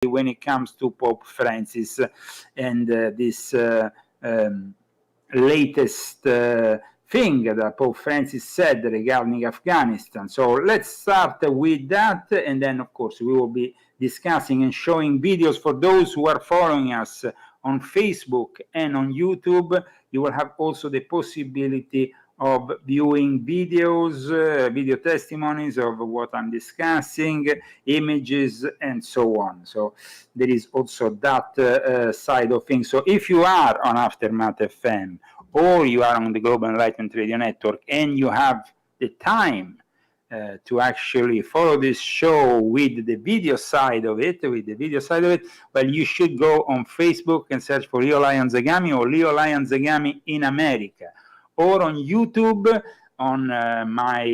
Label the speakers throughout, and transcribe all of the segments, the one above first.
Speaker 1: when it comes to Pope Francis and this latest thing that Pope Francis said regarding Afghanistan. So let's start with that, and then of course we will be discussing and showing videos. For those who are following us on Facebook and on YouTube, you will have also the possibility of viewing videos, video testimonies of what I'm discussing, images, and so on. So there is also that side of things. So if you are on Aftermath FM, or you are on the Global Enlightenment Radio Network, and you have the time to actually follow this show with the video side of it, well, you should go on Facebook and search for Leo Lion Zagami or Leo Lion Zagami in America, or on YouTube on my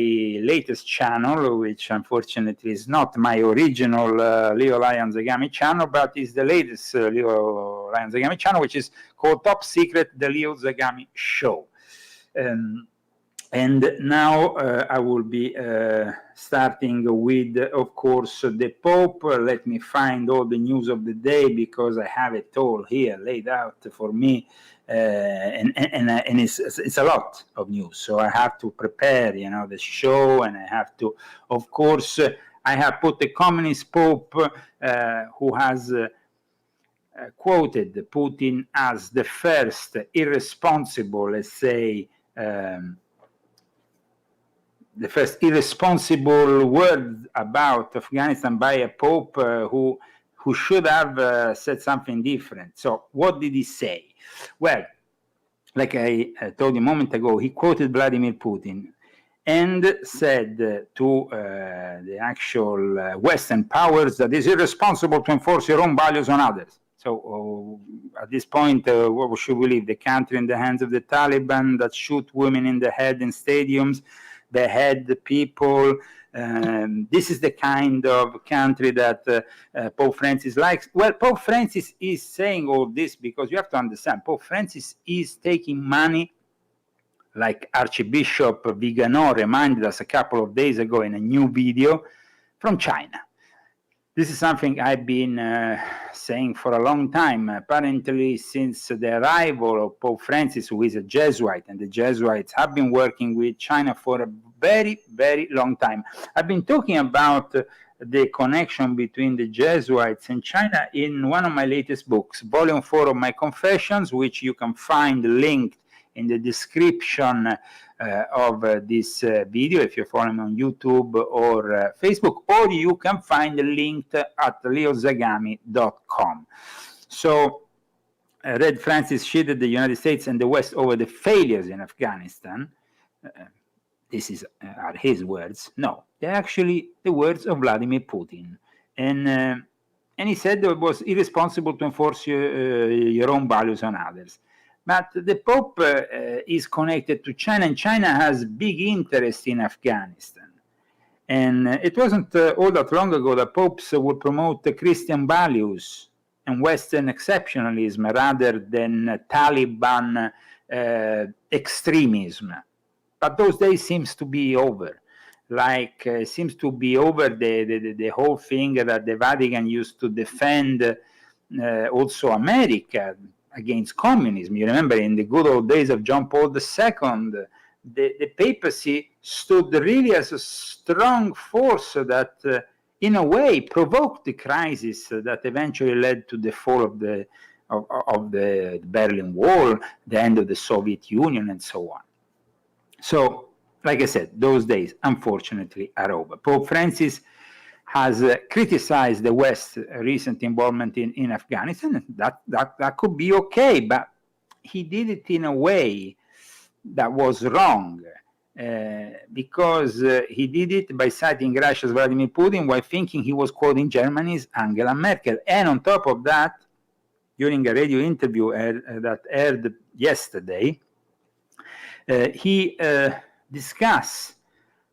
Speaker 1: latest channel, which unfortunately is not my original Leo Lion Zagami channel, but is the latest Leo Lion Zagami channel, which is called Top Secret, the Leo Zagami Show. And now I will be starting with, of course, the Pope. Let me find all the news of the day, because I have it all here laid out for me, and it's a lot of news. So I have to prepare, the show, and I have to, of course, I have put the Communist Pope who has quoted Putin as the first irresponsible, let's say, the first irresponsible word about Afghanistan by a Pope who should have said something different. So what did he say? Well, like I told you a moment ago, he quoted Vladimir Putin and said to the actual Western powers that it's irresponsible to enforce your own values on others. So at this point, what should we leave? The country in the hands of the Taliban that shoot women in the head in stadiums, behead the people. This is the kind of country that Pope Francis likes. Well, Pope Francis is saying all this because you have to understand, Pope Francis is taking money, like Archbishop Vigano reminded us a couple of days ago in a new video, from China. This is something I've been saying for a long time. Apparently, since the arrival of Pope Francis, who is a Jesuit, and the Jesuits have been working with China for a very, very long time. I've been talking about the connection between the Jesuits and China in one of my latest books, Volume 4 of my Confessions, which you can find linked in the description of this video if you're following on YouTube or Facebook, or you can find the link at leozagami.com. So Red Francis shielded the United States and the West over the failures in Afghanistan. This are his words. No, they're actually the words of Vladimir Putin. And he said it was irresponsible to enforce your own values on others. But the Pope is connected to China, and China has big interest in Afghanistan. And it wasn't all that long ago that popes would promote the Christian values and Western exceptionalism rather than Taliban extremism. But those days seems to be over. Seems to be over the whole thing that the Vatican used to defend also America against communism. You remember in the good old days of John Paul II, the papacy stood really as a strong force that in a way provoked the crisis that eventually led to the fall of the Berlin Wall, the end of the Soviet Union, and so on. So, like I said, those days unfortunately are over. Pope Francis has criticized the West's recent involvement in Afghanistan. That could be okay, but he did it in a way that was wrong, because he did it by citing Russia's Vladimir Putin while thinking he was quoting Germany's Angela Merkel. And on top of that, during a radio interview that aired yesterday, he discussed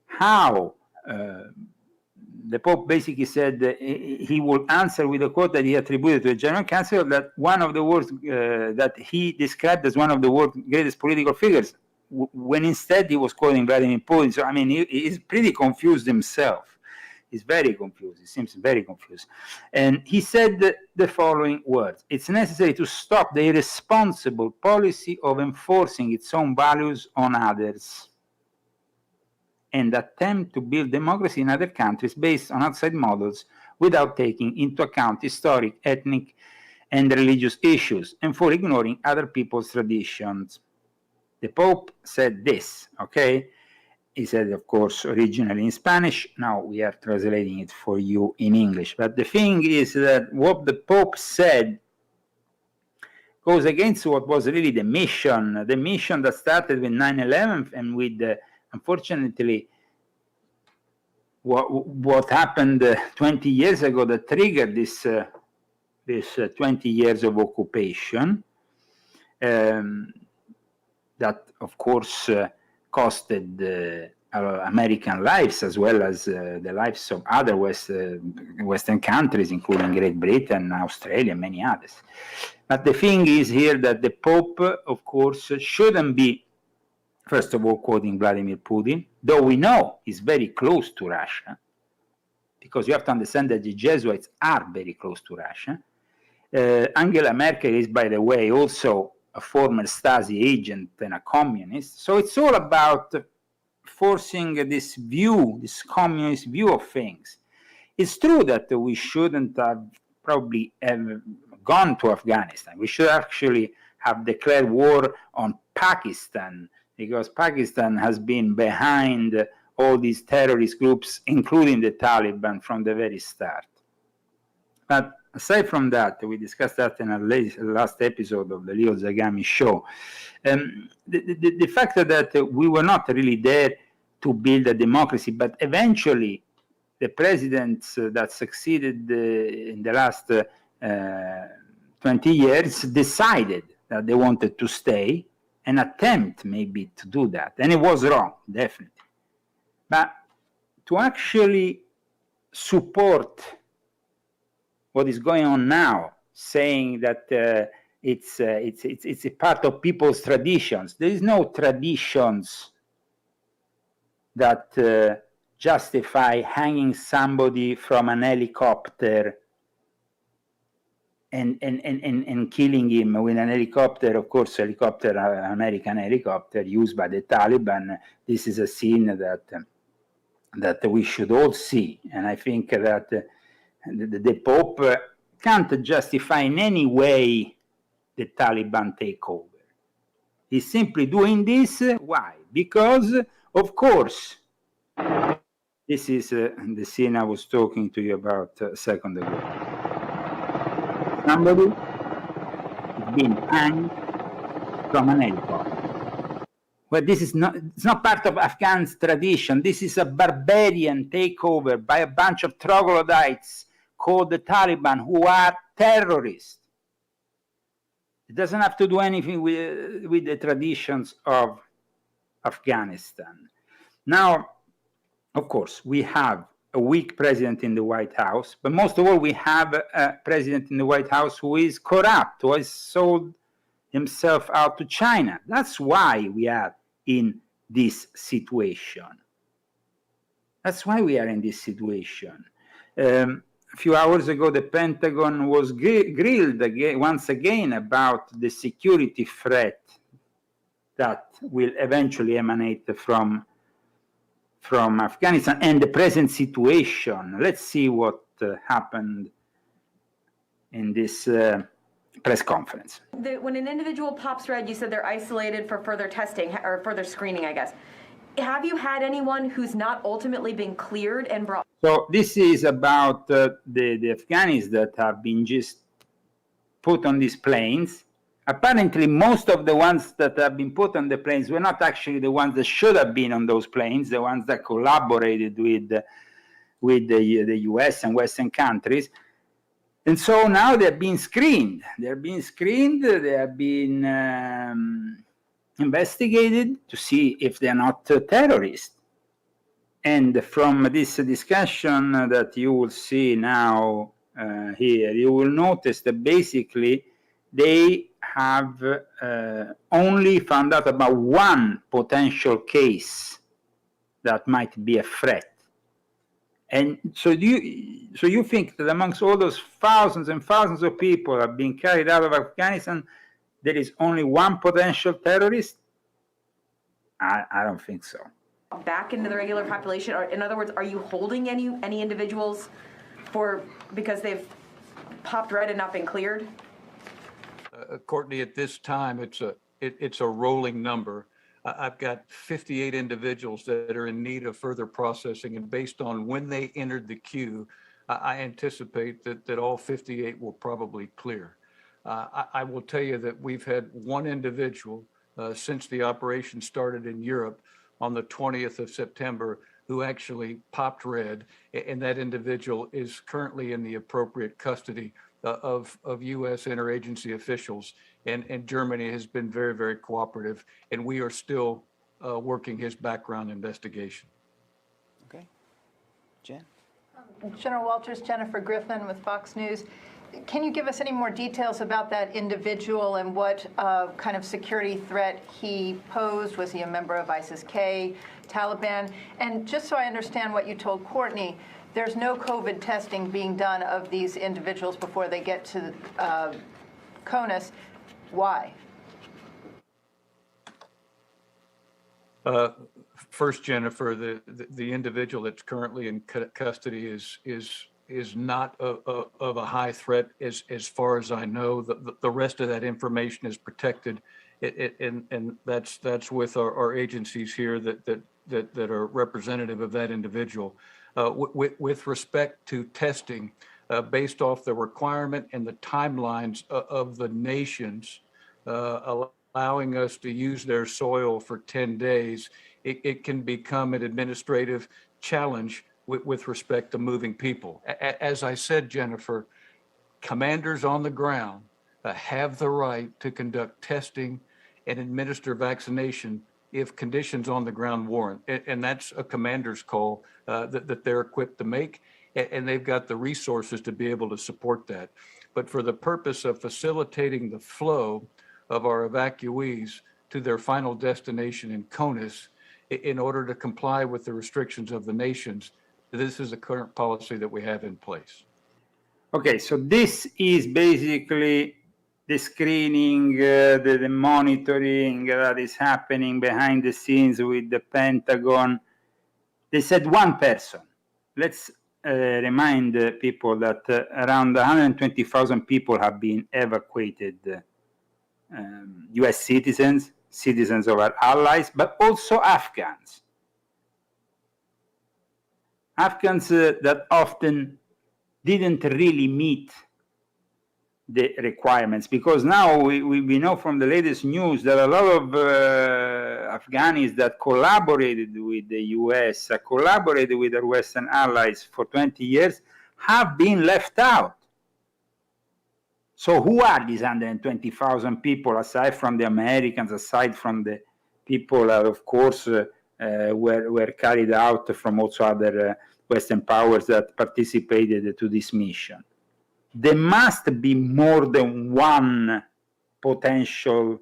Speaker 1: how the Pope basically said he would answer with a quote that he attributed to a German chancellor, that one of the world's that he described as one of the world's greatest political figures, when instead he was quoting Vladimir Putin. So I mean, he's pretty confused himself. He's very confused. He seems very confused. And he said the following words: "It's necessary to stop the irresponsible policy of enforcing its own values on others and attempt to build democracy in other countries based on outside models without taking into account historic, ethnic, and religious issues, and for ignoring other people's traditions." The Pope said this, okay? He said, of course, originally in Spanish. Now we are translating it for you in English. But the thing is that what the Pope said goes against what was really the mission that started with 9/11 and with, unfortunately, what happened 20 years ago that triggered this 20 years of occupation. That, of course, costed American lives as well as the lives of other Western countries, including Great Britain, Australia, and many others. But the thing is here that the Pope, of course, shouldn't be, first of all, quoting Vladimir Putin, though we know he's very close to Russia, because you have to understand that the Jesuits are very close to Russia. Angela Merkel is, by the way, also a former Stasi agent and a communist. So it's all about forcing this view, this communist view of things. It's true that we shouldn't have probably gone to Afghanistan. We should actually have declared war on Pakistan, because Pakistan has been behind all these terrorist groups, including the Taliban, from the very start. But aside from that, we discussed that in our last episode of the LEO ZAGAMI show. The fact that we were not really there to build a democracy, but eventually the presidents that succeeded in the last 20 years decided that they wanted to stay and attempt maybe to do that. And it was wrong, definitely. But to actually support what is going on now, saying that it's a part of people's traditions. There is no traditions that justify hanging somebody from an helicopter and killing him with an helicopter, of course, American helicopter used by the Taliban. This is a scene that we should all see. And I think that the Pope can't justify in any way the Taliban takeover. He's simply doing this. Why? Because, of course, this is the scene I was talking to you about a second ago. Somebody is being hanged from an helicopter. Well, this is it's not part of Afghan tradition. This is a barbarian takeover by a bunch of troglodytes called the Taliban, who are terrorists. It doesn't have to do anything with the traditions of Afghanistan. Now, of course, we have a weak president in the White House, but most of all, we have a president in the White House who is corrupt, who has sold himself out to China. That's why we are in this situation. That's why we are in this situation. A few hours ago, the Pentagon was grilled once again about the security threat that will eventually emanate from Afghanistan and the present situation. Let's see what happened in this press conference.
Speaker 2: When an individual pops red, you said they're isolated for further testing or further screening, I guess. Have you had anyone who's not ultimately been cleared and brought?
Speaker 1: So this is about the Afghans that have been just put on these planes. Apparently, most of the ones that have been put on the planes were not actually the ones that should have been on those planes, the ones that collaborated with the US and Western countries. And so now they're being screened. They're being screened. They have been investigated to see if they're not terrorists. And from this discussion that you will see now here, you will notice that basically they have only found out about one potential case that might be a threat. And so you think that amongst all those thousands and thousands of people have been carried out of Afghanistan, there is only one potential terrorist? I don't think so.
Speaker 2: Back into the regular population? Or in other words, are you holding any individuals because they've popped red and not been cleared?
Speaker 3: Courtney, at this time, it's a rolling number. I've got 58 individuals that are in need of further processing, and based on when they entered the queue, I anticipate that all 58 will probably clear. I will tell you that we've had one individual since the operation started in Europe on the 20th of September who actually popped red, and that individual is currently in the appropriate custody of U.S. interagency officials, and Germany has been very, very cooperative, and we are still working his background investigation.
Speaker 4: Okay. Jen?
Speaker 5: General Walters, Jennifer Griffin with Fox News. Can you give us any more details about that individual and what kind of security threat he posed? Was he a member of ISIS-K, Taliban? And just so I understand what you told Courtney, there's no COVID testing being done of these individuals before they get to CONUS. Why?
Speaker 3: First, Jennifer, the individual that's currently in custody is not of a high threat as far as I know. The rest of that information is protected, and that's with our agencies here that are representative of that individual. With respect to testing, based off the requirement and the timelines of the nations allowing us to use their soil for 10 days, it can become an administrative challenge with respect to moving people. As I said, Jennifer, commanders on the ground have the right to conduct testing and administer vaccination if conditions on the ground warrant. And that's a commander's call that they're equipped to make, and they've got the resources to be able to support that. But for the purpose of facilitating the flow of our evacuees to their final destination in CONUS, in order to comply with the restrictions of the nations, this is the current policy that we have in place.
Speaker 1: Okay, so this is basically the screening, the monitoring that is happening behind the scenes with the Pentagon. They said one person. Let's remind people that around 120,000 people have been evacuated, US citizens of our allies, but also Afghans. Afghans that often didn't really meet the requirements, because now we know from the latest news that a lot of Afghans that collaborated with the US, collaborated with their Western allies for 20 years, have been left out. So who are these 120,000 people, aside from the Americans, aside from the people that, of course, were carried out from also other Western powers that participated to this mission? There must be more than one potential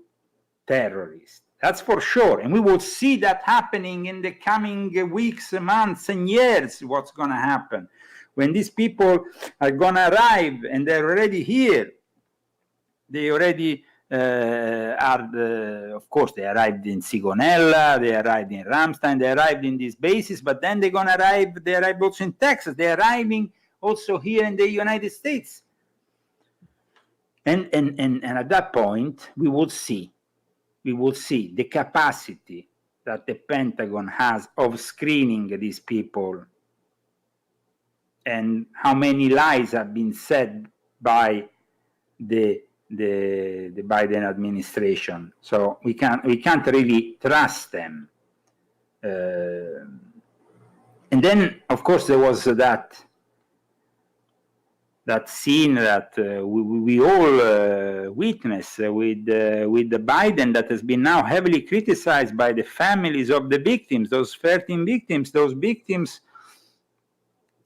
Speaker 1: terrorist. That's for sure. And we will see that happening in the coming weeks, months, and years. What's going to happen when these people are going to arrive, and they're already here. They already of course, they arrived in Sigonella, they arrived in Ramstein, they arrived in these bases, but then they're going to arrive, they arrived also in Texas, they're arriving also here in the United States. And at that point, we will see the capacity that the Pentagon has of screening these people, and how many lies have been said by the Biden administration. So we can't really trust them. And then, of course, there was that scene that we all witnessed with the Biden, that has been now heavily criticized by the families of the victims, those 13 victims, those victims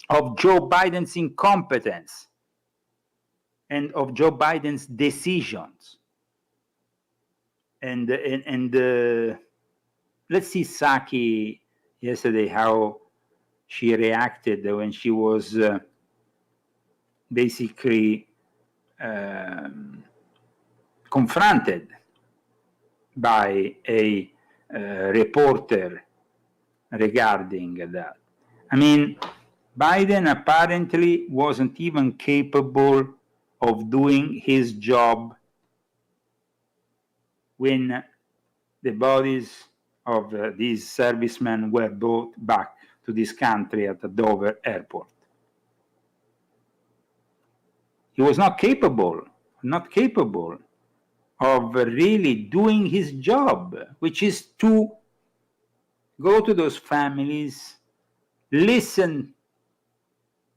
Speaker 1: of Joe Biden's incompetence and of Joe Biden's decisions. And let's see Psaki yesterday, how she reacted when she was basically confronted by a reporter regarding that. I mean, Biden apparently wasn't even capable of doing his job when the bodies of these servicemen were brought back to this country at the Dover airport. He was not capable of really doing his job, which is to go to those families, listen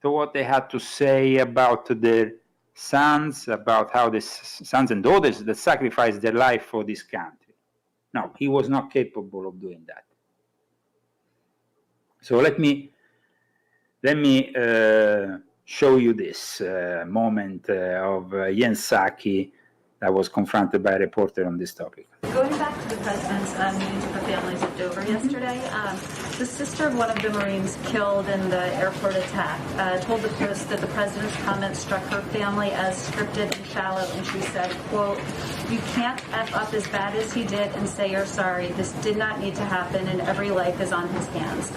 Speaker 1: to what they had to say about their sons, about how the sons and daughters that sacrificed their life for this country. No, he was not capable of doing that. So let me show you this moment of Jens Psaki that was confronted by a reporter on this topic.
Speaker 6: Going back to the president's meeting with the families at Dover yesterday, the sister of one of the Marines killed in the airport attack told the Post that the president's comments struck her family as scripted and shallow, and she said, quote, "You can't F up as bad as he did and say you're sorry. This did not need to happen, and every life is on his hands."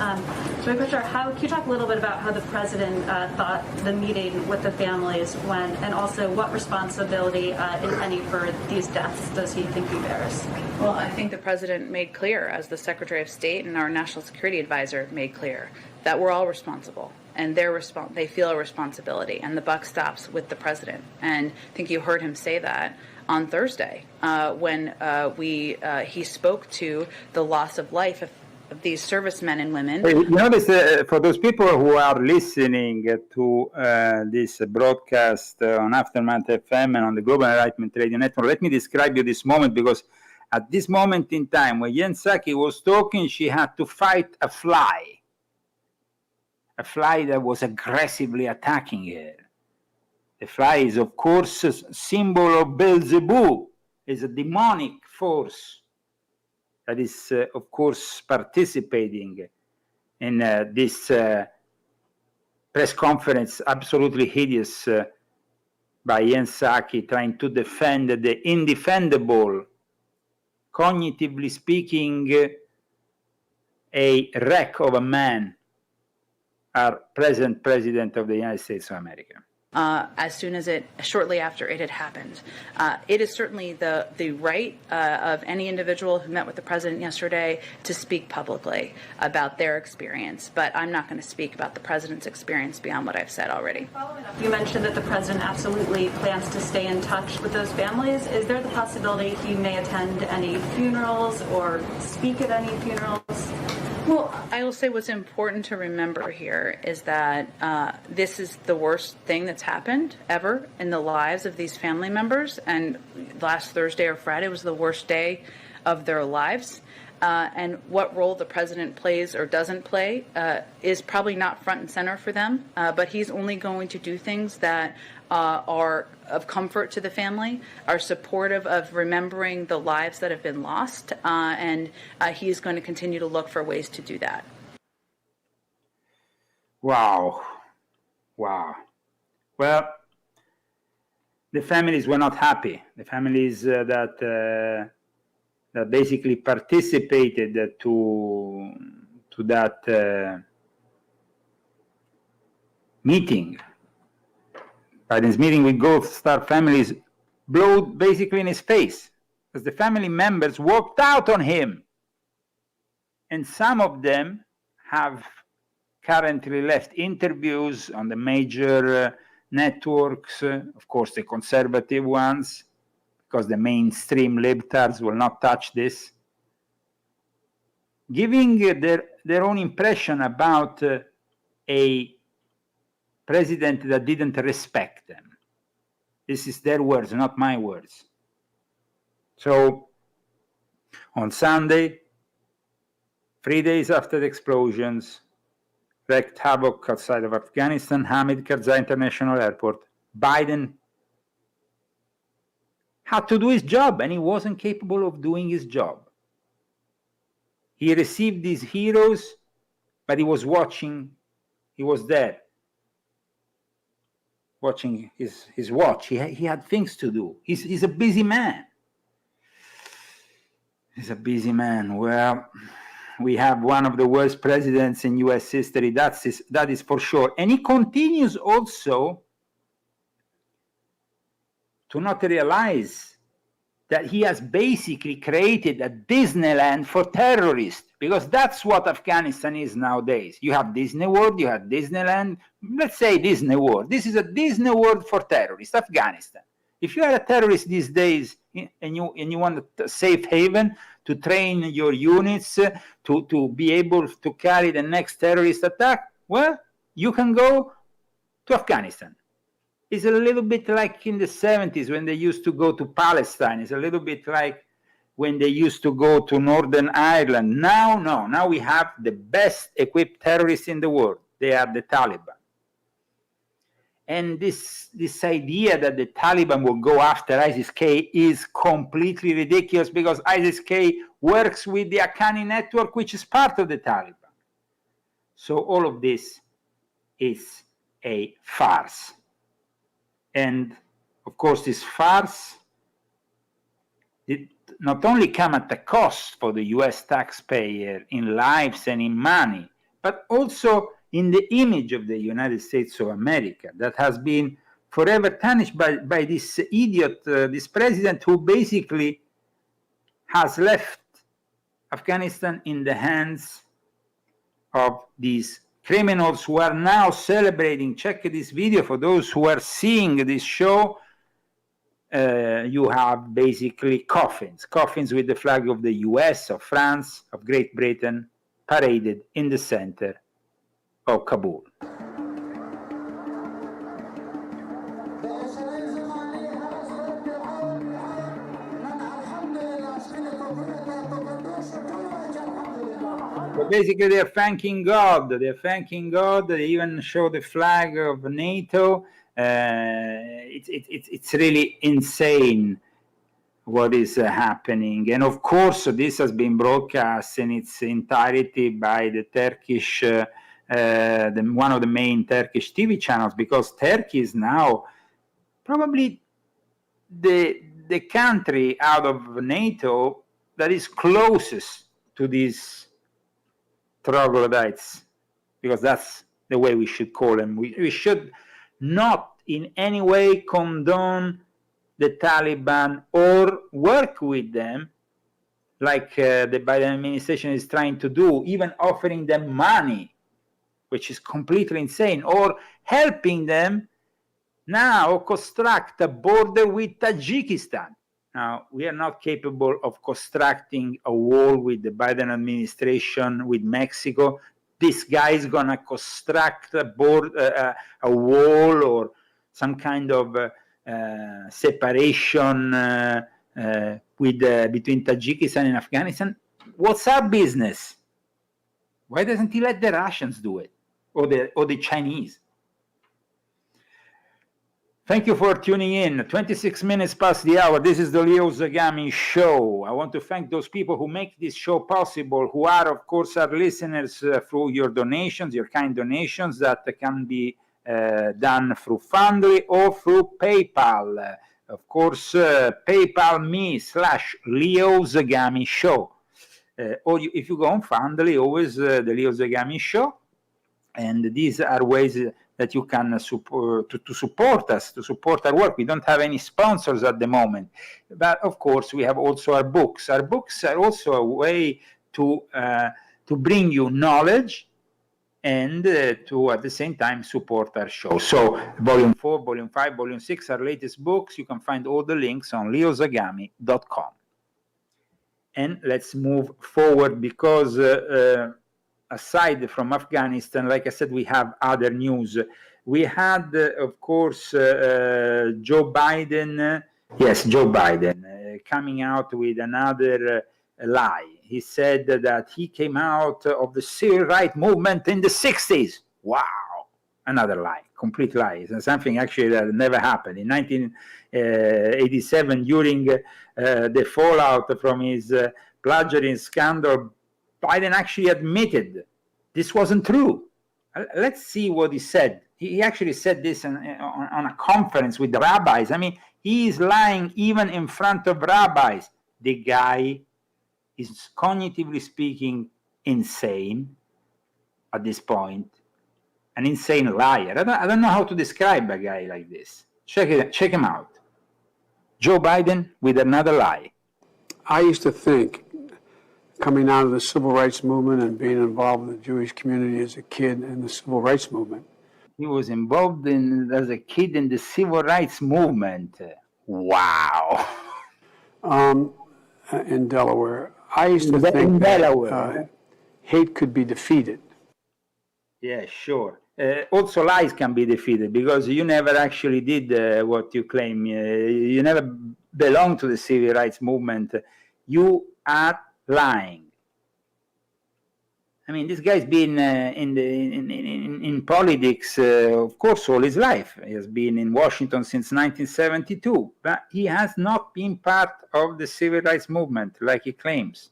Speaker 6: So my question, can you talk a little bit about how the president thought the meeting with the families went, and also what responsibility, if any, for these deaths does he think he bears?
Speaker 7: Well, I think the president made clear, as the Secretary of State and our National Security Advisor made clear, that we're all responsible, and they feel a responsibility, and the buck stops with the president. And I think you heard him say that on Thursday when he spoke to the loss of life of these servicemen and women.
Speaker 1: You notice, for those people who are listening to this broadcast on Aftermath FM and on the Global Enlightenment Radio Network, let me describe you this moment, because at this moment in time when Jens Psaki was talking, she had to fight a fly that was aggressively attacking her. The fly is, of course, a symbol of Beelzebub. It's a demonic force that is, of course, participating in this press conference, absolutely hideous, by Jens Psaki, trying to defend the indefendable, cognitively speaking, a wreck of a man, our present president of the United States of America.
Speaker 7: Shortly after it had happened. It is certainly the right of any individual who met with the president yesterday to speak publicly about their experience, but I'm not going to speak about the president's experience beyond what I've said already.
Speaker 6: You mentioned that the president absolutely plans to stay in touch with those families. Is there the possibility he may attend any funerals or speak at any funerals?
Speaker 7: Well, I will say what's important to remember here is that this is the worst thing that's happened ever in the lives of these family members. And last Thursday or Friday was the worst day of their lives. And what role the president plays or doesn't play is probably not front and center for them. But he's only going to do things that are of comfort to the family, are supportive of remembering the lives that have been lost, and he's going to continue to look for ways to do that.
Speaker 1: Wow. Well, the families were not happy. The families that basically participated to that meeting. Biden's meeting with Gulf Star families blew basically in his face, as the family members walked out on him. And some of them have currently left interviews on the major networks, of course the conservative ones, because the mainstream libtards will not touch this, giving their own impression about a president that didn't respect them. This is their words, not my words. So, on Sunday, 3 days after the explosions, wreaked havoc outside of Afghanistan, Hamid Karzai International Airport, Biden had to do his job, and he wasn't capable of doing his job. He received these heroes, but he was watching He was there watching his watch. He had things to do. He's a busy man. He's a busy man. Well, we have one of the worst presidents in US history. That is for sure. And he continues also to not realize that he has basically created a Disneyland for terrorists, because that's what Afghanistan is nowadays. You have Disney World, you have Disneyland. Let's say Disney World. This is a Disney World for terrorists, Afghanistan. If you are a terrorist these days and you want a safe haven to train your units to be able to carry the next terrorist attack, well, you can go to Afghanistan. It's a little bit like in the 70s when they used to go to Palestine. It's a little bit like when they used to go to Northern Ireland. Now we have the best equipped terrorists in the world. They are the Taliban. And this idea that the Taliban will go after ISIS-K is completely ridiculous, because ISIS-K works with the Haqqani network, which is part of the Taliban. So all of this is a farce. And of course, this farce did not only come at a cost for the US taxpayer in lives and in money, but also in the image of the United States of America, that has been forever tarnished by this idiot, this president, who basically has left Afghanistan in the hands of these criminals who are now celebrating. Check this video for those who are seeing this show. You have basically coffins with the flag of the US, of France, of Great Britain, paraded in the center of Kabul. So basically, they're thanking God. They even show the flag of NATO. It's really insane what is happening. And of course, this has been broadcast in its entirety by the Turkish, one of the main Turkish TV channels, because Turkey is now probably the country out of NATO that is closest to these troglodytes, because that's the way we should call them. We should not in any way condone the Taliban or work with them like the Biden administration is trying to do, even offering them money, which is completely insane, or helping them now construct a border with Tajikistan. Now, we are not capable of constructing a wall with the Biden administration with Mexico. This guy is going to construct a wall or some kind of separation between Tajikistan and Afghanistan. What's our business? Why doesn't he let the Russians do it, or the Chinese? Thank you for tuning in. 26 minutes past the hour. This is the Leo Zagami Show. I want to thank those people who make this show possible, who are, of course, our listeners through your donations, your kind donations that can be done through Fundly or through PayPal. Of course, PayPal me/Leo Zagami Show. Or if you go on Fundly, always the Leo Zagami Show. And these are ways that you can support to support us, to support our work. We don't have any sponsors at the moment, but of course we have also our books. Our books are also a way to bring you knowledge and to at the same time support our show. So Volume 4, Volume 5, Volume 6, our latest books. You can find all the links on leozagami.com. And let's move forward, because aside from Afghanistan, like I said, we have other news. We had, of course, Joe Biden, coming out with another lie. He said that he came out of the civil rights movement in the 60s. Wow, another lie, complete lie. It's something actually that never happened. In 1987, during the fallout from his plagiarism scandal, Biden actually admitted this wasn't true. Let's see what he said. He actually said this on a conference with the rabbis. I mean, he is lying even in front of rabbis. The guy is, cognitively speaking, insane at this point. An insane liar. I don't know how to describe a guy like this. Check him out. Joe Biden with another lie.
Speaker 8: I used to think, coming out of the civil rights movement and being involved in the Jewish community as a kid in the civil rights movement.
Speaker 1: He was involved as a kid in the civil rights movement. Wow.
Speaker 8: In Delaware. I used to think that hate could be defeated.
Speaker 1: Yeah, sure. Also, lies can be defeated because you never actually did what you claim. You never belonged to the civil rights movement. You are lying. I mean, this guy's been in politics, of course, all his life. He has been in Washington since 1972, but he has not been part of the civil rights movement like he claims.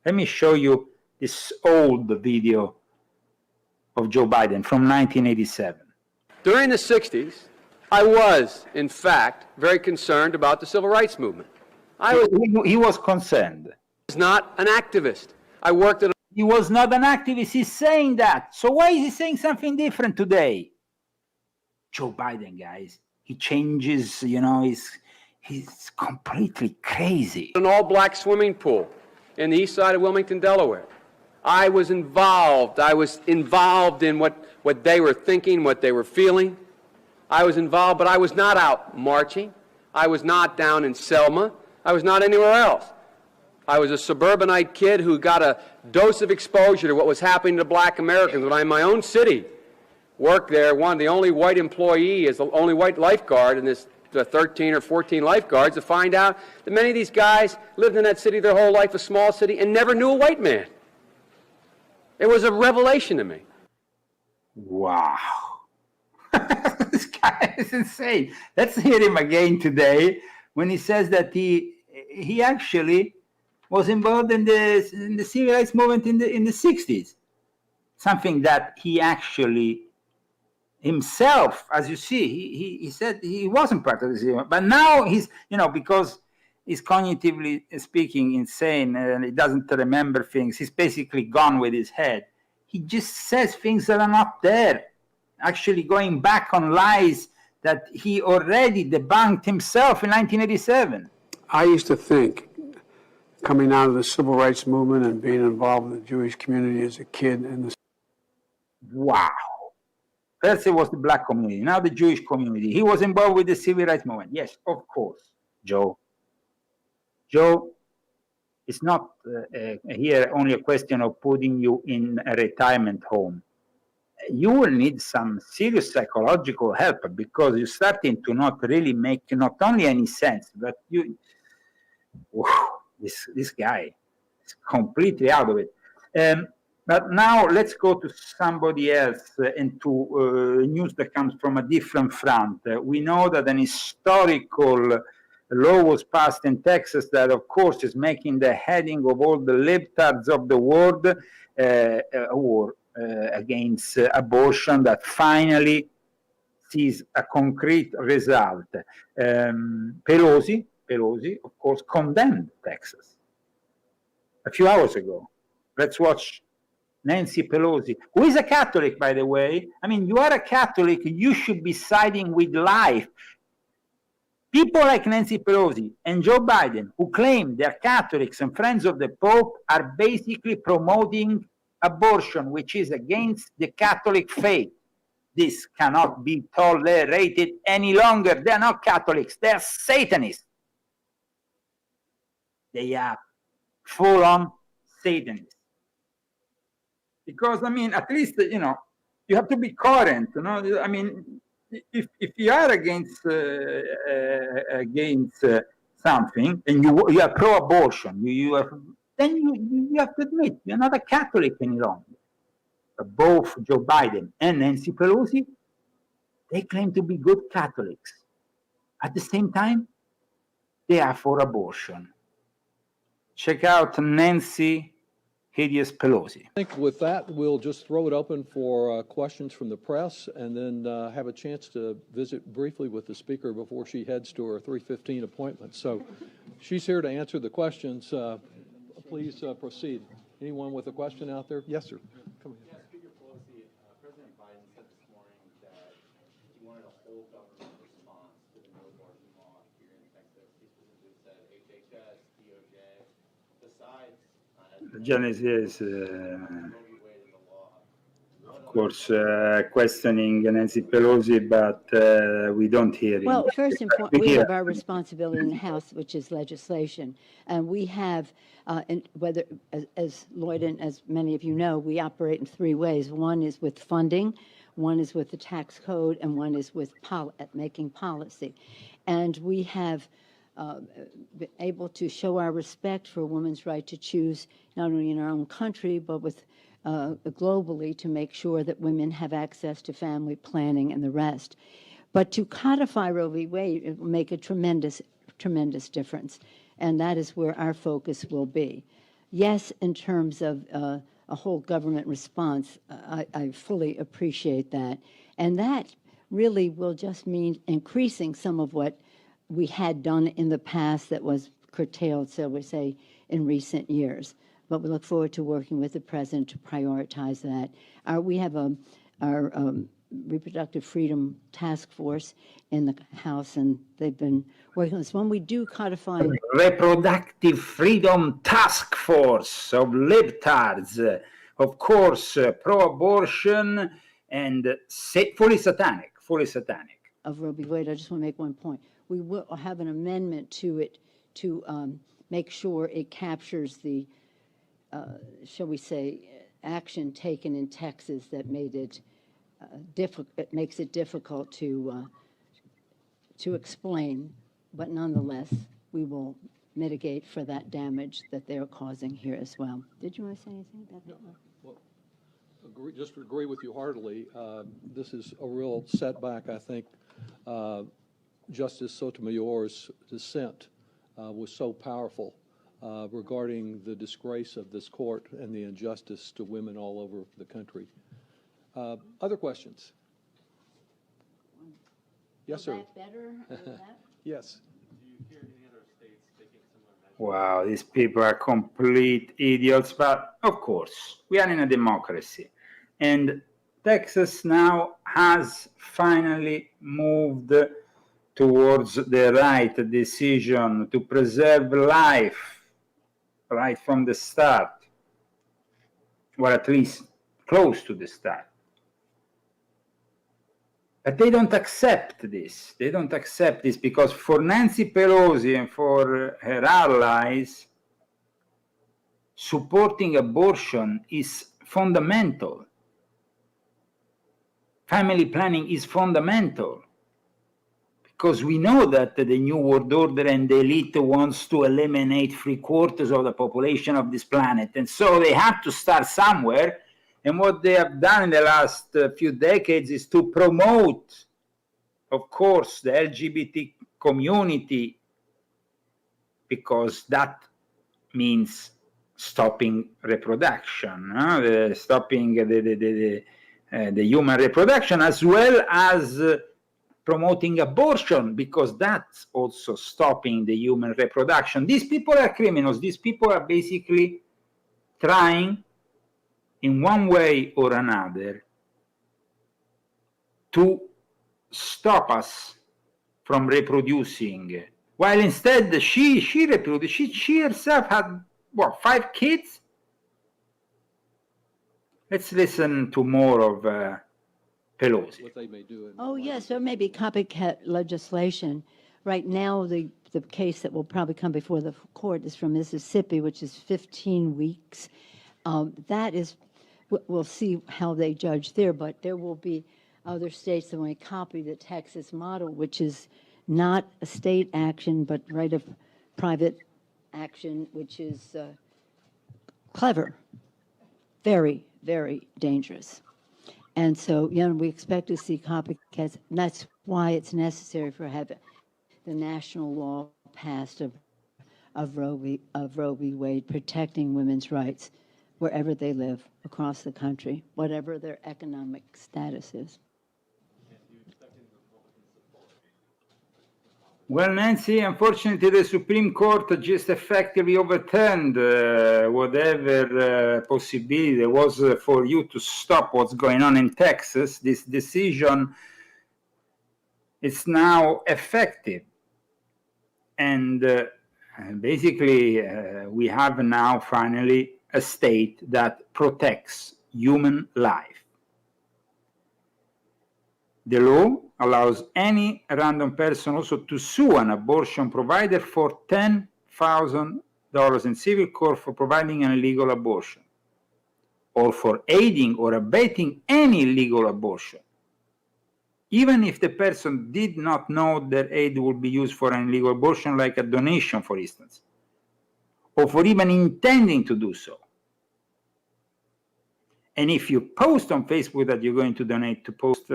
Speaker 1: Let me show you this old video of Joe Biden from 1987.
Speaker 9: During the 60s, I was, in fact, very concerned about the civil rights movement.
Speaker 1: He was concerned.
Speaker 9: I was not an activist. I worked at
Speaker 1: He was not an activist. He's saying that. So why is he saying something different today? Joe Biden, guys, he changes, you know, he's completely crazy.
Speaker 9: an all-black swimming pool in the east side of Wilmington, Delaware. I was involved in what they were thinking, what they were feeling. I was involved, but I was not out marching. I was not down in Selma. I was not anywhere else. I was a suburbanite kid who got a dose of exposure to what was happening to black Americans when I, in my own city, worked there, one of the only white employee, as the only white lifeguard in this 13 or 14 lifeguards, to find out that many of these guys lived in that city their whole life, a small city, and never knew a white man. It was a revelation to me.
Speaker 1: Wow. This guy is insane. Let's hear him again today when he says that he actually was involved in the civil rights movement in the 60s. Something that he actually himself, as you see, he said he wasn't part of the civil, but now he's, you know, because he's cognitively speaking insane and he doesn't remember things. He's basically gone with his head. He just says things that are not there, actually going back on lies that he already debunked himself in 1987.
Speaker 8: I used to think, coming out of the civil rights movement and being involved in the Jewish community as a kid in the...
Speaker 1: Wow. First it was the black community, now the Jewish community. He was involved with the civil rights movement. Yes, of course, Joe. Joe, it's not here only a question of putting you in a retirement home. You will need some serious psychological help because you're starting to not really make not only any sense, but this guy is completely out of it. But now let's go to somebody else and to news that comes from a different front. We know that an historical law was passed in Texas that, of course, is making the heading of all the libtards of the world a war against abortion that finally sees a concrete result. Pelosi, of course, condemned Texas a few hours ago. Let's watch Nancy Pelosi, who is a Catholic, by the way. I mean, you are a Catholic, you should be siding with life. People like Nancy Pelosi and Joe Biden, who claim they're Catholics and friends of the Pope, are basically promoting abortion, which is against the Catholic faith. This cannot be tolerated any longer. They're not Catholics, they're Satanists. They are full-on Satanists. Because, I mean, at least, you know, you have to be coherent, you know. I mean, if you are against something and you are pro-abortion, then you have to admit you're not a Catholic any longer. But both Joe Biden and Nancy Pelosi, they claim to be good Catholics. At the same time, they are for abortion. Check out Nancy hideous Pelosi.
Speaker 10: I think with that, we'll just throw it open for questions from the press and then have a chance to visit briefly with the speaker before she heads to her 3:15 appointment. So she's here to answer the questions. Please proceed. Anyone with a question out there? Yes, sir. Come here.
Speaker 11: Speaker Pelosi, President Biden said this morning that he wanted a whole government response to the no-abortion law here in Texas. He specifically said HHS, DOJ, besides
Speaker 1: Genesis, of course, questioning Nancy Pelosi, but we don't hear him.
Speaker 12: Well, first and foremost, we have our responsibility in the House, which is legislation. And we have, and whether, as Lloyd and as many of you know, we operate in three ways. One is with funding, one is with the tax code, and one is with making policy. And we have been able to show our respect for a woman's right to choose, not only in our own country, but with globally, to make sure that women have access to family planning and the rest. But to codify Roe v. Wade, it will make a tremendous, tremendous difference. And that is where our focus will be. Yes, in terms of a whole government response, I fully appreciate that. And that really will just mean increasing some of what we had done in the past that was curtailed, so we say, in recent years. But we look forward to working with the president to prioritize that. We have our reproductive freedom task force in the House, and they've been working on this. When we do codify...
Speaker 1: Reproductive freedom task force of libtards, of course, pro-abortion and fully satanic.
Speaker 12: Of Roe v. Wade, I just want to make one point. We will have an amendment to it to make sure it captures the shall we say, action taken in Texas that made it makes it difficult to explain, but nonetheless, we will mitigate for that damage that they're causing here as well. Did you want to say anything about that?
Speaker 10: No. Well, just agree with you heartily. This is a real setback, I think. Justice Sotomayor's dissent was so powerful regarding the disgrace of this court and the injustice to women all over the country. Other questions? Yes, sir.
Speaker 12: Better?
Speaker 10: Yes.
Speaker 11: Do you hear any other states taking similar measures?
Speaker 1: Wow, these people are complete idiots, but of course, we are in a democracy. And Texas now has finally moved towards the right decision to preserve life right from the start, or at least close to the start. But they don't accept this. They don't accept this because for Nancy Pelosi and for her allies, supporting abortion is fundamental. Family planning is fundamental. Because we know that the New World Order and the elite wants to eliminate 3/4 of the population of this planet. And so they have to start somewhere. And what they have done in the last few decades is to promote, of course, the LGBT community, because that means stopping reproduction, stopping the human reproduction, as well as promoting abortion, because that's also stopping the human reproduction. These people are criminals. These people are basically trying, in one way or another, to stop us from reproducing. While instead she reproduced, she herself had, what, 5 kids? Let's listen to more of Pelosi.
Speaker 10: What they may do.
Speaker 12: Oh, yes, there may be copycat legislation. Right now, the case that will probably come before the court is from Mississippi, which is 15 weeks. That is, we'll see how they judge there, but there will be other states that may copy the Texas model, which is not a state action, but right of private action, which is clever, very, very dangerous. And so, we expect to see copycats. And that's why it's necessary for having the national law passed of Roe v. Wade, protecting women's rights. wherever they live across the country, whatever their economic status is.
Speaker 1: Well, Nancy, unfortunately, the Supreme Court just effectively overturned whatever possibility there was for you to stop what's going on in Texas. This decision is now effective. And basically, we have now finally a state that protects human life. The law allows any random person also to sue an abortion provider for $10,000 in civil court for providing an illegal abortion, or for aiding or abetting any illegal abortion, even if the person did not know their aid would be used for an illegal abortion, like a donation, for instance, or for even intending to do so. And if you post on Facebook that you're going to donate to post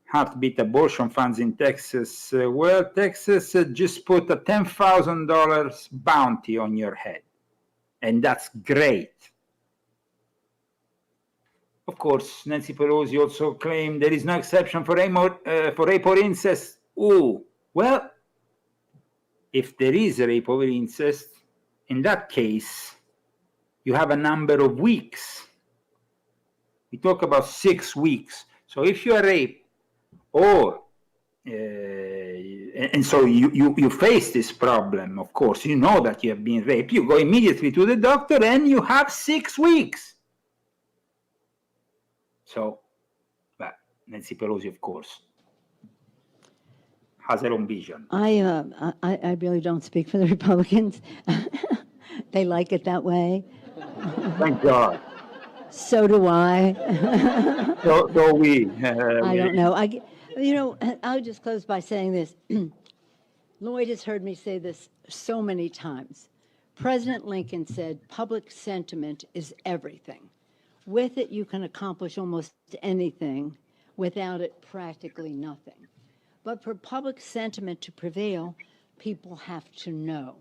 Speaker 1: heartbeat abortion funds in Texas, well, Texas just put a $10,000 bounty on your head. And that's great. Of course, Nancy Pelosi also claimed there is no exception for rape or incest. Ooh, well, if there is a rape or incest, in that case, you have a number of weeks. We talk about 6 weeks. So if you are raped, or and so you face this problem, of course, you know that you have been raped, you go immediately to the doctor and you have 6 weeks. So, well, Nancy Pelosi, of course, has her own vision.
Speaker 12: I really don't speak for the Republicans. They like it that way.
Speaker 1: Thank God.
Speaker 12: So do I.
Speaker 1: So we.
Speaker 12: I don't know. I'll just close by saying this. Lloyd has heard me say this so many times. President Lincoln said, public sentiment is everything. With it, you can accomplish almost anything. Without it, practically nothing. But for public sentiment to prevail, people have to know.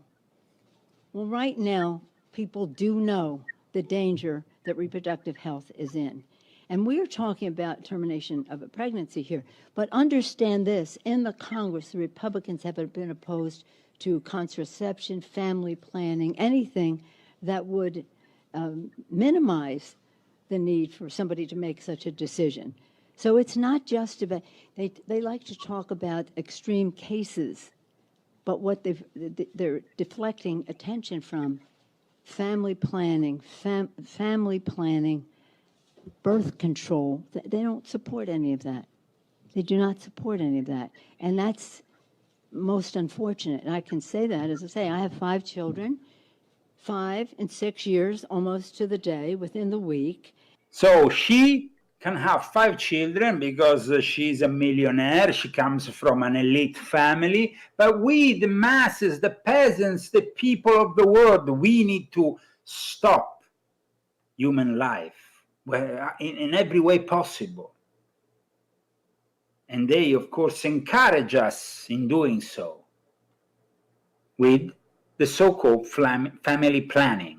Speaker 12: Well, right now, people do know the danger that reproductive health is in. And we're talking about termination of a pregnancy here. But understand this, in the Congress, the Republicans have been opposed to contraception, family planning, anything that would minimize the need for somebody to make such a decision. So it's not just about, they like to talk about extreme cases, but what they're deflecting attention from family planning, birth control. They don't support any of that. They do not support any of that. And that's most unfortunate. And I can say that, as I say, I have 5 children, 5 and 6 years, almost to the day, within the week.
Speaker 1: So she can have 5 children because she's a millionaire. She comes from an elite family. But we, the masses, the peasants, the people of the world, we need to stop human life in every way possible. And they, of course, encourage us in doing so with the so-called family planning.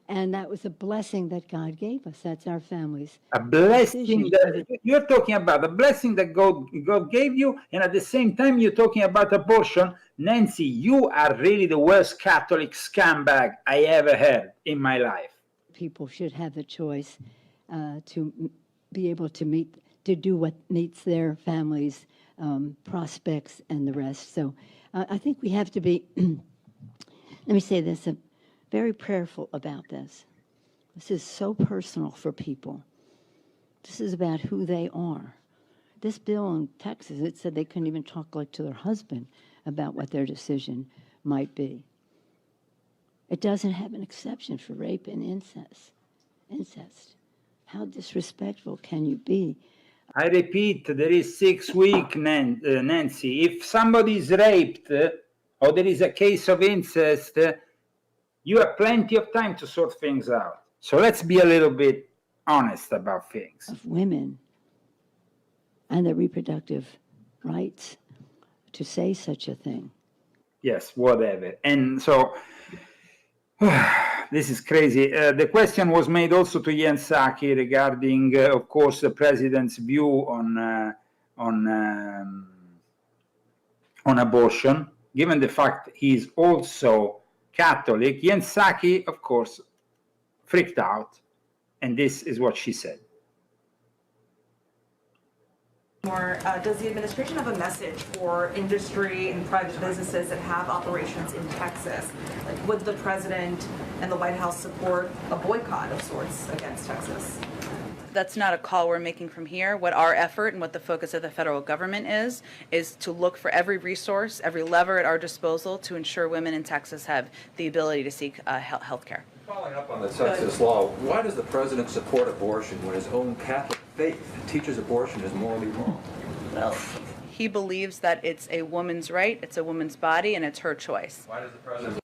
Speaker 12: And that was a blessing that God gave us. That's our families.
Speaker 1: A blessing that you're talking about, a blessing that God gave you, and at the same time you're talking about abortion. Nancy, you are really the worst Catholic scumbag I ever heard in my life.
Speaker 12: People should have the choice to be able to do what meets their families' prospects and the rest. So I think we have to be, let me say this, very prayerful about this. This is so personal for people. This is about who they are. This bill in Texas, it said they couldn't even talk to their husband about what their decision might be. It doesn't have an exception for rape and incest. How disrespectful can you be?
Speaker 1: I repeat, there is 6 weeks, Nancy. If somebody is raped or there is a case of incest, you have plenty of time to sort things out. So let's be a little bit honest about things.
Speaker 12: Of women and their reproductive rights to say such a thing.
Speaker 1: Yes, whatever. And so this is crazy. The question was made also to Jen Psaki regarding, of course, the president's view on abortion. Given the fact he's also Catholic, Jen Psaki, of course, freaked out, and this is what she said.
Speaker 13: Does the administration have a message for industry and private businesses that have operations in Texas? Like, would the president and the White House support a boycott of sorts against Texas?
Speaker 7: That's not a call we're making from here. What our effort and what the focus of the federal government is to look for every resource, every lever at our disposal to ensure women in Texas have the ability to seek health care.
Speaker 14: Following up on the Texas law, why does the president support abortion when his own Catholic faith teaches abortion is morally wrong?
Speaker 7: Well, he believes that it's a woman's right, it's a woman's body, and it's her choice.
Speaker 14: Why does the president...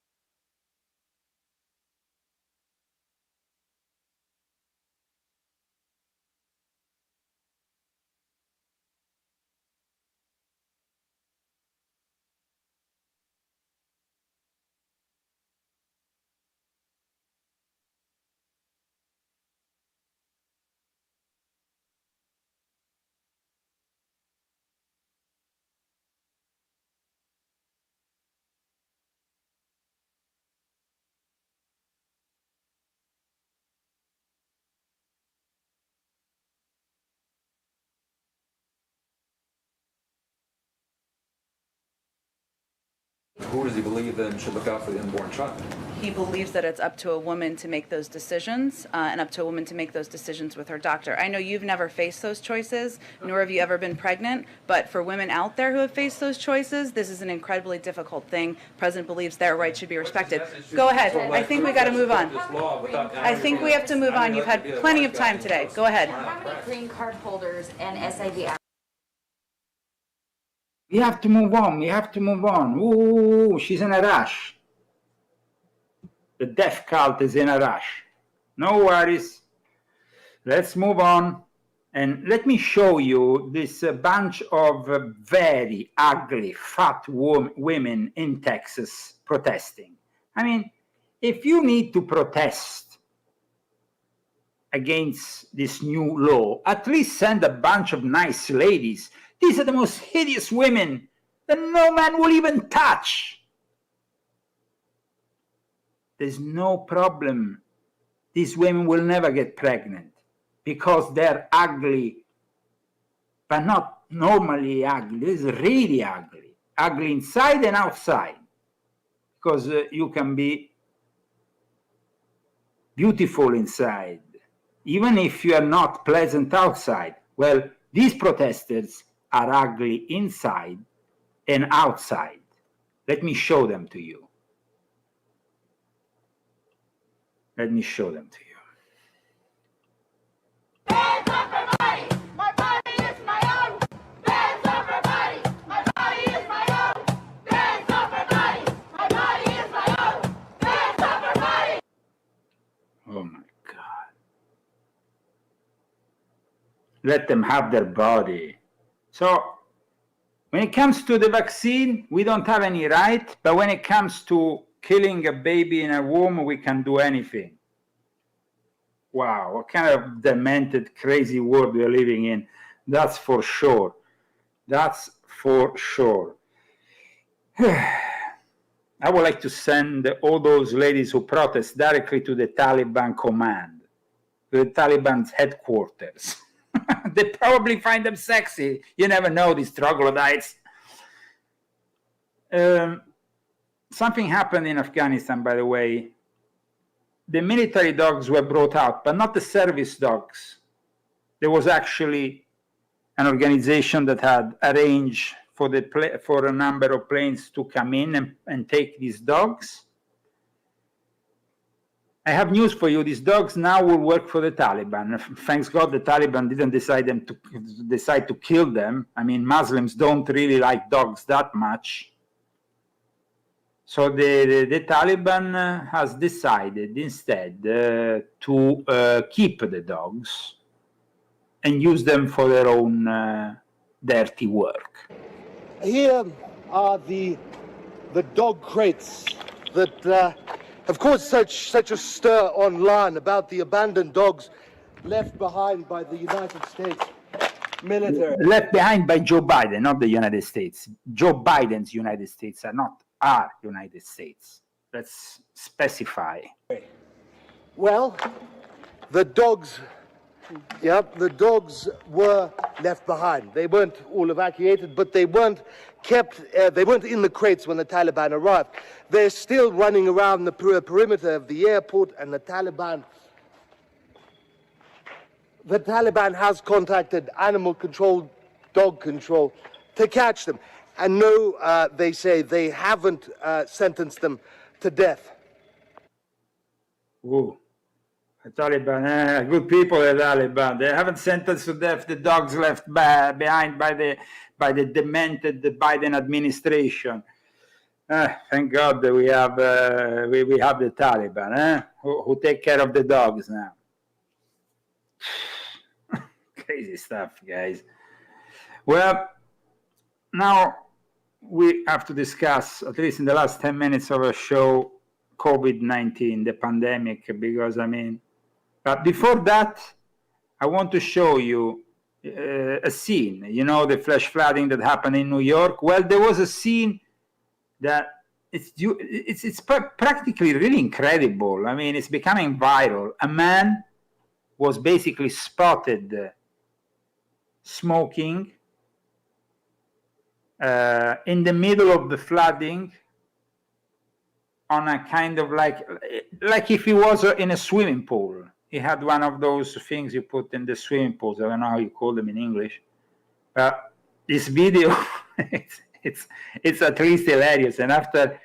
Speaker 14: Who does he believe then should look out for the unborn child?
Speaker 7: He believes that it's up to a woman to make those decisions and up to a woman to make those decisions with her doctor. I know you've never faced those choices, nor have you ever been pregnant, but for women out there who have faced those choices, this is an incredibly difficult thing. The president believes their rights should be respected. Go ahead. I think we got to move on. I think we have to move on. You've had plenty of time today. Go ahead.
Speaker 15: How many green card holders and SIV?
Speaker 1: We have to move on. We have to move on. Ooh, she's in a rush. The death cult is in a rush. No worries. Let's move on. And let me show you this bunch of very ugly, fat women in Texas protesting. I mean, if you need to protest against this new law, at least send a bunch of nice ladies. These are the most hideous women that no man will even touch. There's no problem. These women will never get pregnant because they're ugly, but not normally ugly. This is really ugly. Ugly inside and outside. Because you can be beautiful inside, even if you are not pleasant outside. Well, these protesters are ugly inside and outside. Let me show them to you. Let me show them to you.
Speaker 15: Hands up, everybody! My body is my own! Hands up, everybody! My body is my own! Hands up, everybody! My body is my own! Hands up, everybody!
Speaker 1: Oh my God. Let them have their body. So, when it comes to the vaccine, we don't have any right, but when it comes to killing a baby in a womb, we can do anything. Wow, what kind of demented, crazy world we are living in. That's for sure. That's for sure. I would like to send all those ladies who protest directly to the Taliban command, to the Taliban's headquarters. They probably find them sexy. You never know, these troglodytes. Something happened in Afghanistan, by the way. The military dogs were brought out, but not the service dogs. There was actually an organization that had arranged for a number of planes to come in and take these dogs. I have news for you. These dogs now will work for the Taliban. Thanks God the Taliban didn't decide to kill them. I mean, Muslims don't really like dogs that much. So the Taliban has decided instead to keep the dogs and use them for their own dirty work.
Speaker 16: Here are the dog crates that Of course, such a stir online about the abandoned dogs left behind by the United States military.
Speaker 1: Left behind by Joe Biden, not the United States. Joe Biden's United States are not our United States. Let's specify.
Speaker 16: Well, the dogs were left behind. They weren't all evacuated, but they weren't kept, they weren't in the crates when the Taliban arrived. They're still running around the perimeter of the airport, and the Taliban has contacted animal control, dog control, to catch them. And no, they say they haven't sentenced them to death.
Speaker 1: Ooh. The Taliban, good people, the Taliban. They haven't sentenced to death the dogs left behind by the demented Biden administration. Thank God that we have the Taliban, who take care of the dogs now. Crazy stuff, guys. Well, now we have to discuss, at least in the last 10 minutes of our show, COVID-19, the pandemic, because but before that, I want to show you a scene. You know, the flash flooding that happened in New York. Well, there was a scene that it's practically really incredible. It's becoming viral. A man was basically spotted smoking in the middle of the flooding on a kind of like if he was in a swimming pool. He had one of those things you put in the swimming pools. I don't know how you call them in English. But this video, it's at least hilarious. And after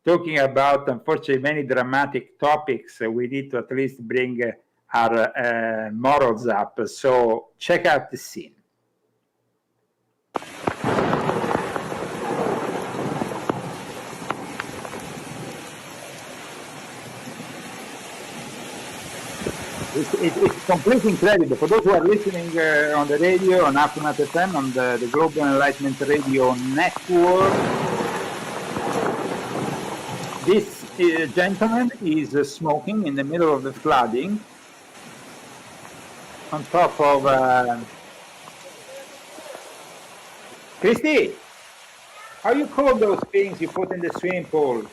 Speaker 1: talking about, unfortunately, many dramatic topics, we need to at least bring our morals up. So check out the scene. It's completely incredible. For those who are listening on the radio, on Aftermath FM, on the Global Enlightenment Radio Network, this gentleman is smoking in the middle of the flooding on top of... Christy, how you call those things you put in the swimming pool?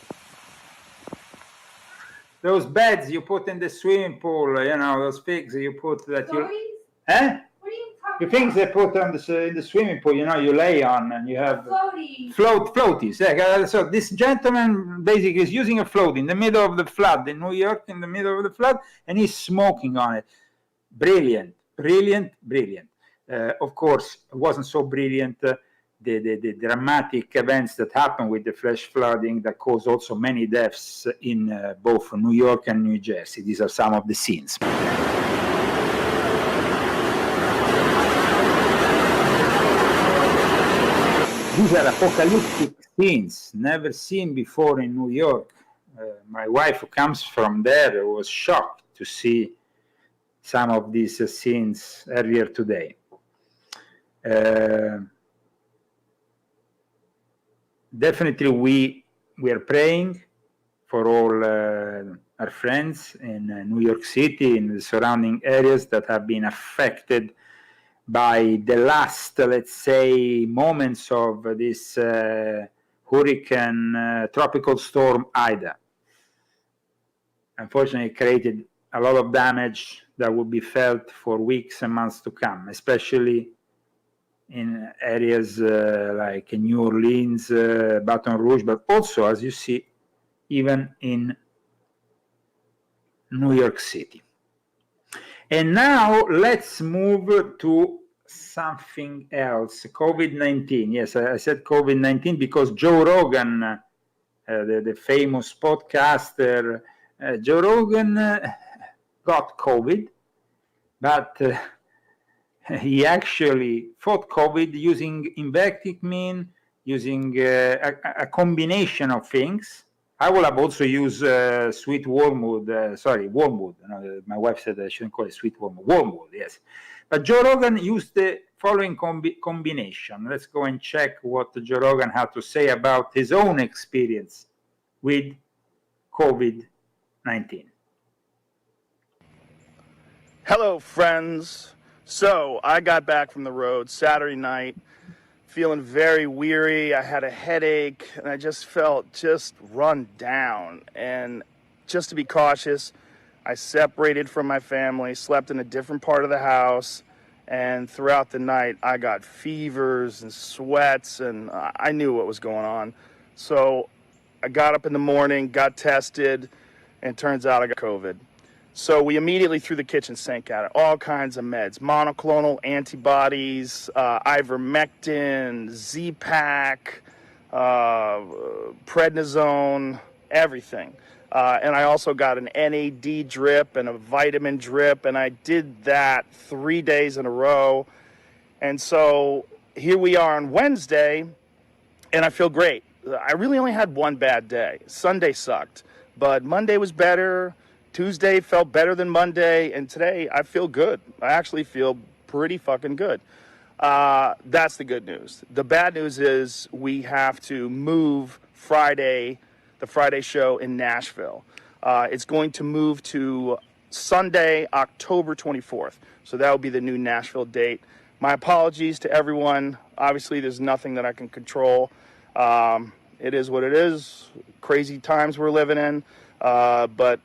Speaker 1: Those beds you put in the swimming pool, those things you put that you... Eh?
Speaker 15: What are you talking
Speaker 1: The things they put on in the swimming pool, you lay on and you have... Floaties. Yeah. So this gentleman basically is using a float in the middle of the flood in New York, in the middle of the flood, and he's smoking on it. Brilliant. Of course, it wasn't so brilliant. The dramatic events that happened with the flash flooding that caused also many deaths in both New York and New Jersey. These are some of the scenes. These are apocalyptic scenes, never seen before in New York. My wife, who comes from there, was shocked to see some of these scenes earlier today. Definitely we are praying for all our friends in New York City, in the surrounding areas that have been affected by the last, let's say, moments of this hurricane, tropical storm Ida. Unfortunately, it created a lot of damage that will be felt for weeks and months to come, especially in areas like New Orleans, Baton Rouge, but also, as you see, even in New York City. And now let's move to something else, COVID-19. Yes, I said COVID-19 because Joe Rogan, the famous podcaster, Joe Rogan got COVID, but he actually fought COVID using invecticmin, using a combination of things. I will have also used sweet wormwood, wormwood. My wife said I shouldn't call it sweet wormwood. Wormwood, yes. But Joe Rogan used the following combination. Let's go and check what Joe Rogan had to say about his own experience with COVID 19.
Speaker 17: Hello, friends. So I got back from the road Saturday night, feeling very weary. I had a headache, and I just felt just run down. And just to be cautious, I separated from my family, slept in a different part of the house, and throughout the night, I got fevers and sweats, and I knew what was going on. So I got up in the morning, got tested, and turns out I got COVID. So we immediately threw the kitchen sink at it, all kinds of meds, monoclonal antibodies, ivermectin, Z-Pak, prednisone, everything. And I also got an NAD drip and a vitamin drip, and I did that 3 days in a row. And so here we are on Wednesday, and I feel great. I really only had one bad day. Sunday sucked, but Monday was better. Tuesday felt better than Monday, and today I feel good. I actually feel pretty fucking good. That's the good news. The bad news is we have to move the Friday show in Nashville. It's going to move to Sunday, October 24th. So that will be the new Nashville date. My apologies to everyone. Obviously, there's nothing that I can control. It is what it is. Crazy times we're living in. But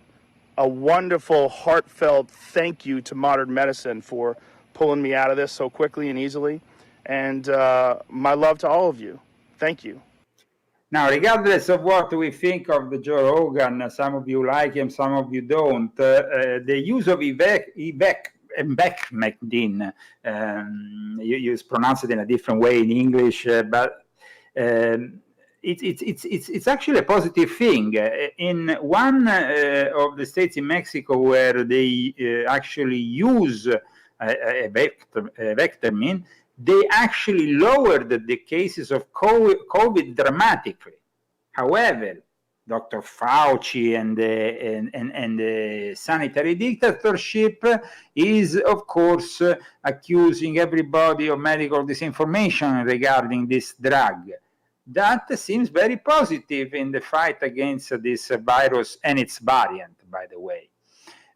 Speaker 17: a wonderful, heartfelt thank you to modern medicine for pulling me out of this so quickly and easily. And my love to all of you. Thank you.
Speaker 1: Now, regardless of what we think of the Joe Rogan, some of you like him, some of you don't, the use of ivermectin, you pronounce it in a different way in English, but it's actually a positive thing. In one of the states in Mexico where they actually use ivermectin, they actually lowered the cases of COVID dramatically. However, Dr. Fauci and the sanitary dictatorship is, of course, accusing everybody of medical disinformation regarding this drug. That seems very positive in the fight against this virus and its variant, by the way.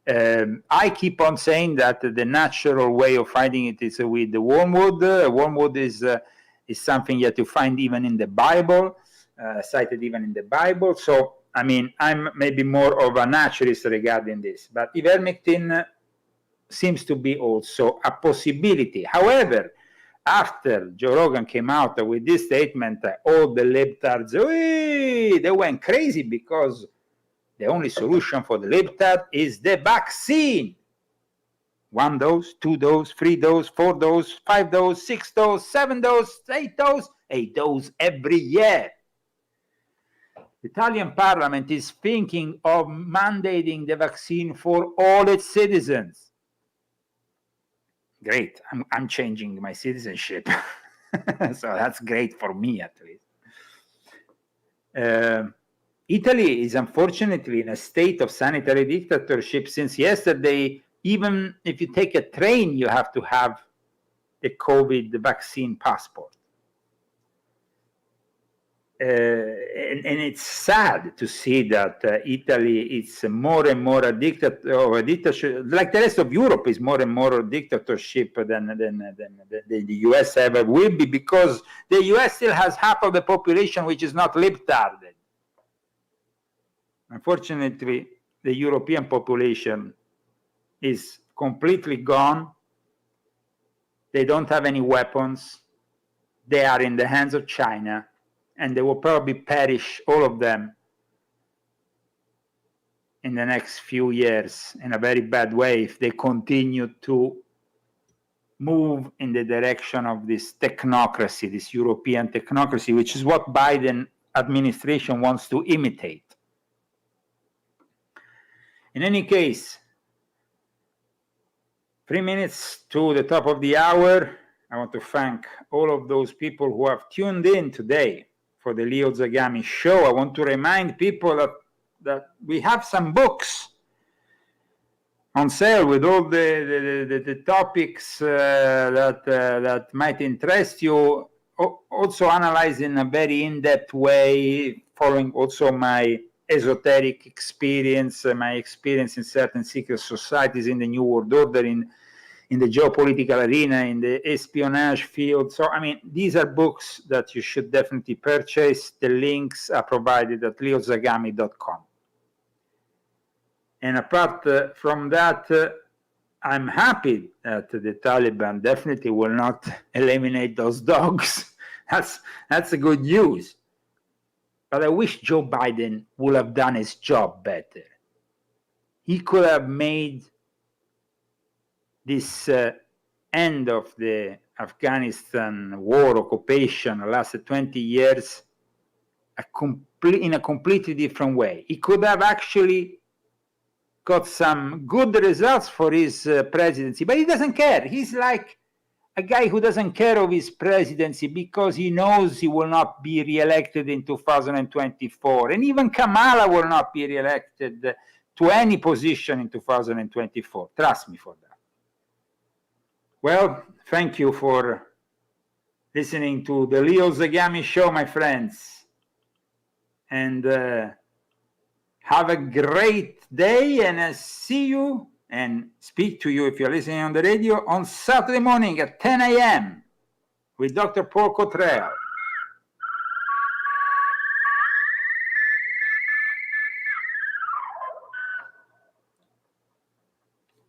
Speaker 1: I keep on saying that the natural way of fighting it is with the wormwood. Wormwood is something that you find even in the Bible, cited even in the Bible. So, I mean, I'm maybe more of a naturalist regarding this. But ivermectin seems to be also a possibility. However, after Joe Rogan came out with this statement, all the libtards, they went crazy because the only solution for the libtard is the vaccine. 1 dose, 2 dose, 3 dose, 4 dose, 5 dose, 6 dose, 7 dose, 8 dose, 8 dose every year. The Italian parliament is thinking of mandating the vaccine for all its citizens. Great, I'm changing my citizenship. So that's great for me, at least. Italy is unfortunately in a state of sanitary dictatorship since yesterday. Even if you take a train, you have to have a COVID vaccine passport. And it's sad to see that Italy is more and more a dictatorship, like the rest of Europe is more and more a dictatorship than the US ever will be, because the US still has half of the population which is not libtarded. Unfortunately, the European population is completely gone. They don't have any weapons. They are in the hands of China, and they will probably perish, all of them, in the next few years in a very bad way if they continue to move in the direction of this technocracy, this European technocracy, which is what Biden administration wants to imitate. In any case, 3 minutes to the top of the hour. I want to thank all of those people who have tuned in today for the Leo Zagami show. I want to remind people that we have some books on sale with all the topics that might interest you, also analyzed in a very in-depth way, following also my esoteric experience, my experience in certain secret societies in the New World Order, in the geopolitical arena, in the espionage field. So, I mean, these are books that you should definitely purchase. The links are provided at leozagami.com. And apart from that, I'm happy that the Taliban definitely will not eliminate those dogs. That's a good news. But I wish Joe Biden would have done his job better. He could have made this end of the Afghanistan war occupation lasted 20 years in a completely different way. He could have actually got some good results for his presidency, but he doesn't care. He's like a guy who doesn't care of his presidency because he knows he will not be re-elected in 2024. And even Kamala will not be re-elected to any position in 2024. Trust me for that. Well, thank you for listening to the Leo Zagami Show, my friends. And have a great day, and I'll see you and speak to you if you're listening on the radio on Saturday morning at 10 a.m. with Dr. Paul Cottrell.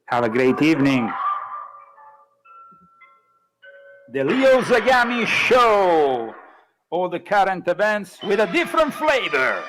Speaker 1: Have a great evening. The Leo Zagami Show. All the current events with a different flavor.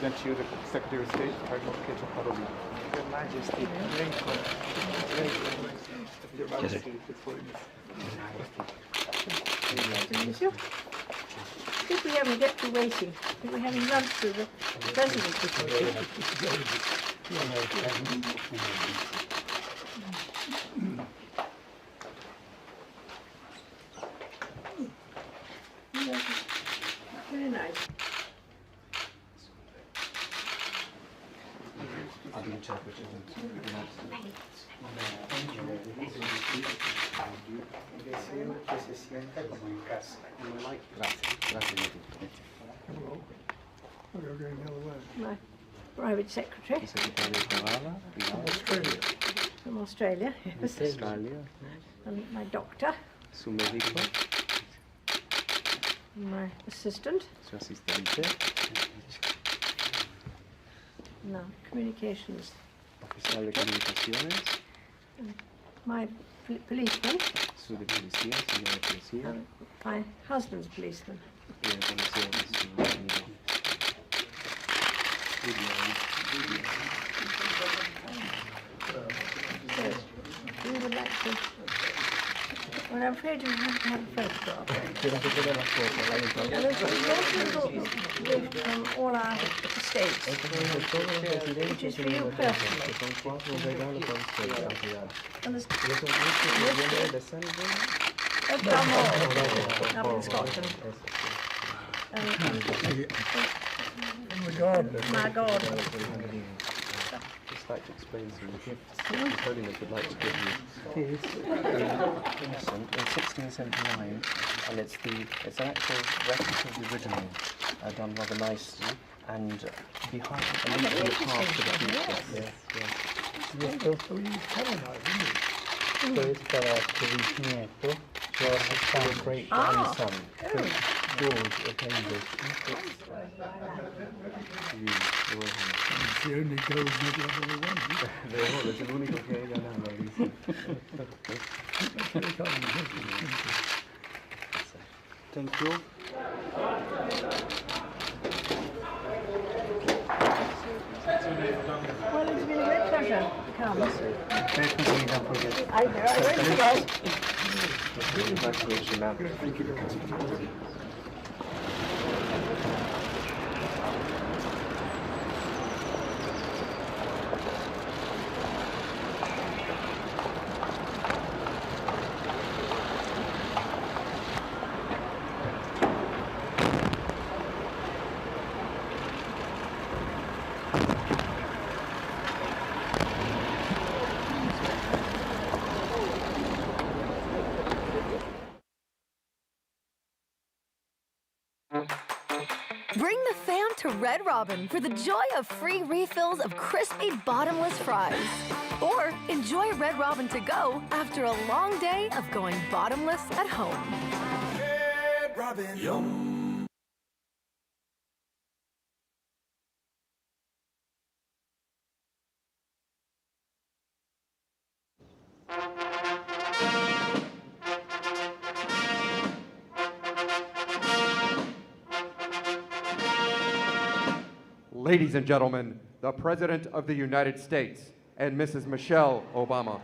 Speaker 18: Present you the Secretary of State, Cardinal Parolin. Your Majesty, Your Majesty,
Speaker 19: I think we haven't get to waiting. I think we haven't run through the president Very nice. My private secretary. From Australia. Yes. And my doctor. My assistant. No, communications. My policeman. And my husband's policeman. So, we would like to... Well, I'm afraid you have to have a photograph. And there's a gift from all our states, which is for you personally. And there's up in Scotland. My garden.
Speaker 20: Just like to explain some gifts that His Holiness would like to give you. In 1679, and it's an actual replica of the original, done rather nicely, and behind a little path to the future. Yes,
Speaker 21: Esto es para tu bisnieto, your great grandson.
Speaker 20: doors of Cambridge.
Speaker 21: It's the only gold medal I've ever won.
Speaker 20: Es el único que he ganado, dice. Thank you.
Speaker 19: Well, it's been a great pleasure to come.
Speaker 20: Definitely don't forget.
Speaker 19: I really was.
Speaker 20: Congratulations, ma'am. Thank you.
Speaker 22: Bring the fam to Red Robin for the joy of free refills of crispy bottomless fries. Or enjoy Red Robin to go after a long day of going bottomless at home.
Speaker 15: Red Robin. Yum.
Speaker 23: Ladies and gentlemen, the President of the United States and Mrs. Michelle Obama.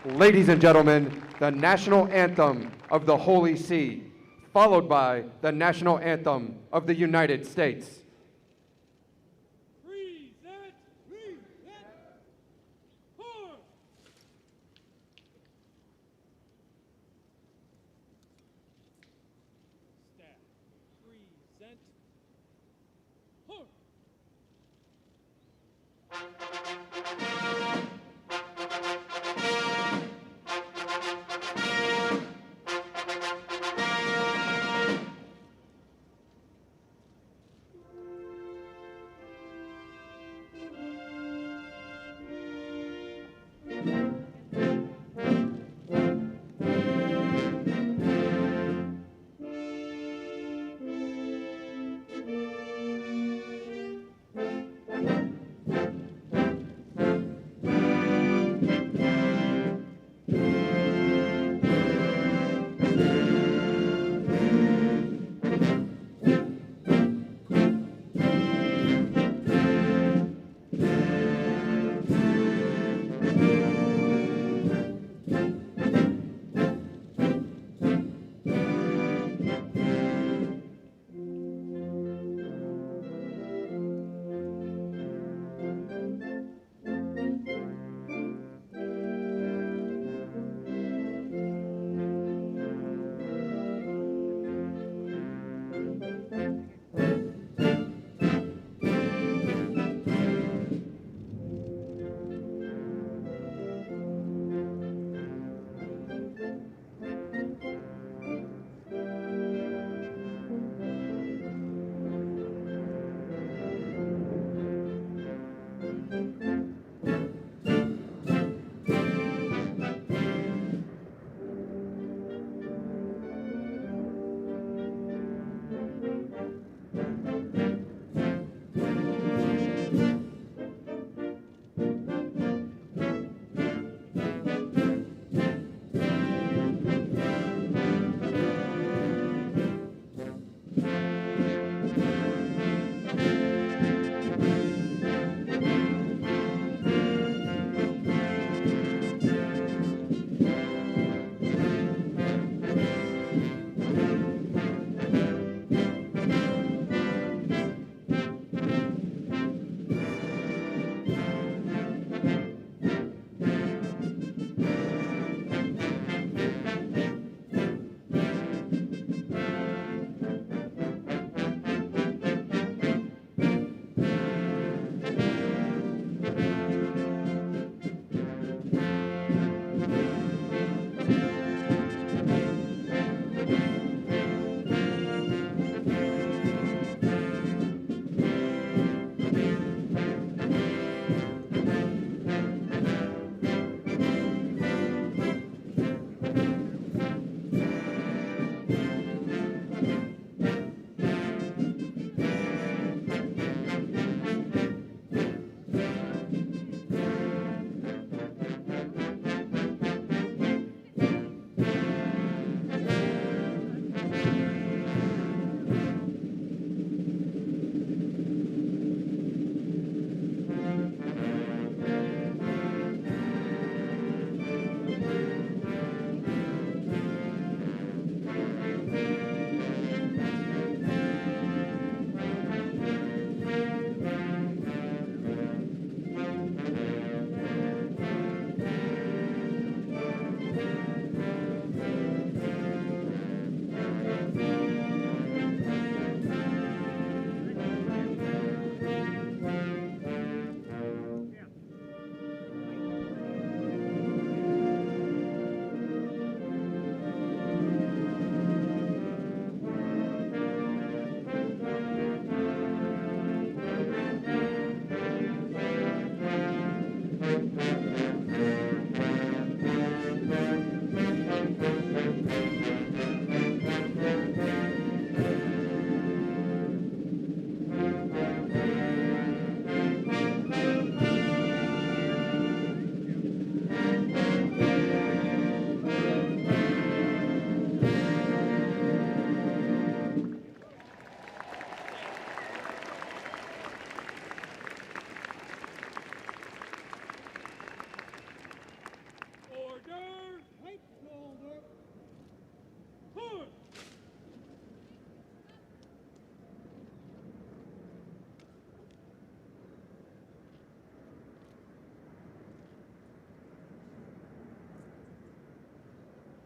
Speaker 23: Ladies and gentlemen, the national anthem of the Holy See, followed by the national anthem of the United States.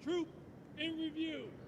Speaker 2: Troop in review.